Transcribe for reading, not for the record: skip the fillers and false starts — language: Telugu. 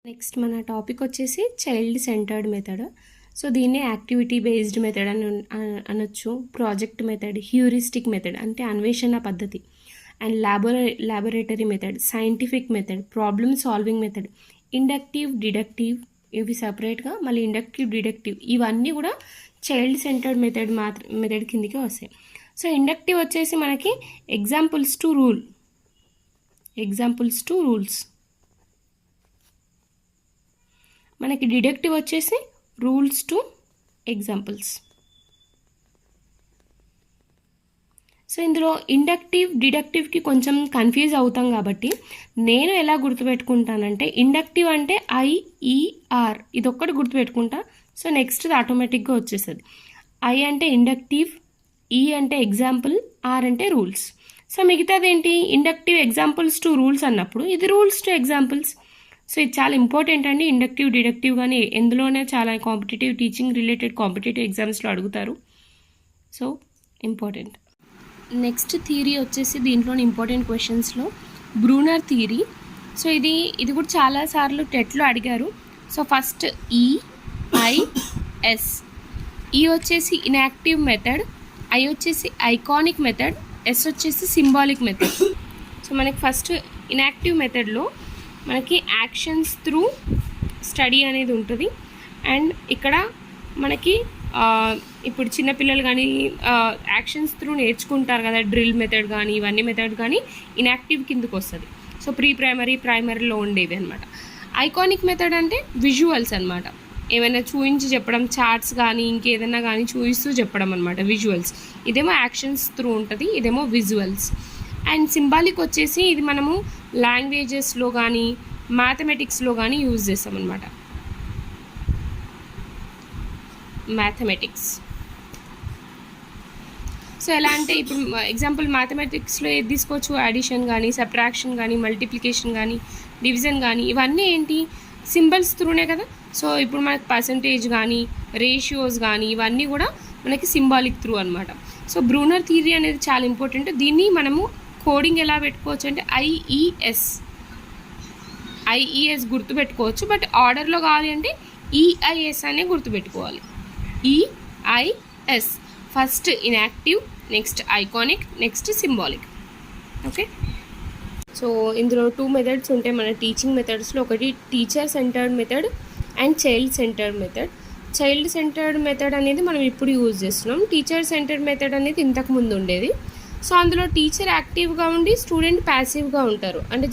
నెక్స్ట్ మన టాపిక్ వచ్చేసి చైల్డ్ సెంటర్డ్ మెథడ్. సో దీన్ని యాక్టివిటీ బేస్డ్ మెథడ్ అని అనొచ్చు, ప్రాజెక్ట్ మెథడ్, హ్యూరిస్టిక్ మెథడ్ అంటే అన్వేషణ పద్ధతి, and laboratory method, scientific method, problem solving method, inductive, deductive, ఇవి సపరేట్గా, మళ్ళీ ఇండక్టివ్, డిడక్టివ్ ఇవన్నీ కూడా చైల్డ్ సెంటర్డ్ మెథడ్ కిందికి వస్తాయి. సో ఇండక్టివ్ వచ్చేసి మనకి ఎగ్జాంపుల్స్ టు రూల్స్. మనకి డిడక్టివ్ వచ్చేసి రూల్స్ టు ఎగ్జాంపుల్స్. సో ఇందులో ఇండక్టివ్, డిడక్టివ్కి కొంచెం కన్ఫ్యూజ్ అవుతాం కాబట్టి నేను ఎలా గుర్తుపెట్టుకుంటానంటే, ఇండక్టివ్ అంటే IER ఇది ఒక్కటి గుర్తుపెట్టుకుంటా. సో నెక్స్ట్ ఆటోమేటిక్గా వచ్చేస్తుంది. I అంటే ఇండక్టివ్, E అంటే ఎగ్జాంపుల్, R అంటే రూల్స్. సో మిగతాది ఏంటి, ఇండక్టివ్ ఎగ్జాంపుల్స్ టు రూల్స్ అన్నప్పుడు ఇది రూల్స్ టు ఎగ్జాంపుల్స్. సో ఇది చాలా ఇంపార్టెంట్ అండి. ఇండక్టివ్, డిడక్టివ్ కానీ ఎందులోనే చాలా కాంపిటేటివ్, టీచింగ్ రిలేటెడ్ కాంపిటేటివ్ ఎగ్జామ్స్లో అడుగుతారు. So important. నెక్స్ట్ థియరీ వచ్చేసి దీంట్లోని ఇంపార్టెంట్ క్వశ్చన్స్లో బ్రూనర్ థియరీ. సో ఇది కూడా చాలాసార్లు టెట్లో అడిగారు. So first EIS. E వచ్చేసి ఇన్యాక్టివ్ మెథడ్, I వచ్చేసి ఐకానిక్ మెథడ్, S వచ్చేసి సింబాలిక్ మెథడ్. సో మనకి ఫస్ట్ ఇన్యాక్టివ్ మెథడ్లో మనకి యాక్షన్స్ త్రూ స్టడీ అనేది ఉంటుంది. అండ్ ఇక్కడ మనకి ఇప్పుడు చిన్నపిల్లలు కానీ యాక్షన్స్ త్రూ నేర్చుకుంటారు కదా, డ్రిల్ మెథడ్ కానీ ఇవన్నీ మెథడ్ కానీ ఇన్యాక్టివ్ కిందకు వస్తుంది. సో ప్రైమరీలో ఉండేవి అనమాట. ఐకానిక్ మెథడ్ అంటే విజువల్స్ అనమాట, ఏమైనా చూపించి చెప్పడం, చార్ట్స్ కానీ ఇంకేదైనా కానీ చూపిస్తూ చెప్పడం అనమాట, విజువల్స్. ఇదేమో యాక్షన్స్ త్రూ ఉంటుంది, ఇదేమో విజువల్స్. అండ్ సింబాలిక్ వచ్చేసి ఇది మనము లాంగ్వేజెస్లో కానీ మ్యాథమెటిక్స్లో కానీ యూజ్ చేస్తామన్నమాట. మ్యాథమెటిక్స్. సో ఎలా అంటే ఇప్పుడు ఎగ్జాంపుల్ మ్యాథమెటిక్స్లో ఏది తీసుకోవచ్చు, అడిషన్ కానీ, సబ్ట్రాక్షన్ కానీ, మల్టిప్లికేషన్ కానీ, డివిజన్ కానీ ఇవన్నీ ఏంటి, సింబల్స్ త్రూనే కదా. సో ఇప్పుడు మనకి పర్సంటేజ్ కానీ, రేషియోస్ కానీ ఇవన్నీ కూడా మనకి సింబాలిక్ త్రూ అనమాట. సో బ్రూనర్ థియరీ అనేది చాలా ఇంపార్టెంట్. దీన్ని మనము కోడింగ్ ఎలా పెట్టుకోవచ్చు అంటే IES గుర్తుపెట్టుకోవచ్చు, బట్ ఆర్డర్లో కావాలి అంటే EIS అనే గుర్తుపెట్టుకోవాలి. EIS first inactive, next iconic, next symbolic. Okay. So ఇందులో 2 మెథడ్స్ ఉంటాయి మన టీచింగ్ మెథడ్స్లో. ఒకటి teacher centred method and child centred method. Child centred method అనేది మనం ఇప్పుడు యూజ్ చేస్తున్నాం. టీచర్ సెంటర్డ్ మెథడ్ అనేది ఇంతకుముందు ఉండేది. సో అందులో టీచర్ యాక్టివ్గా ఉండి స్టూడెంట్ ప్యాసివ్గా ఉంటారు. అంటే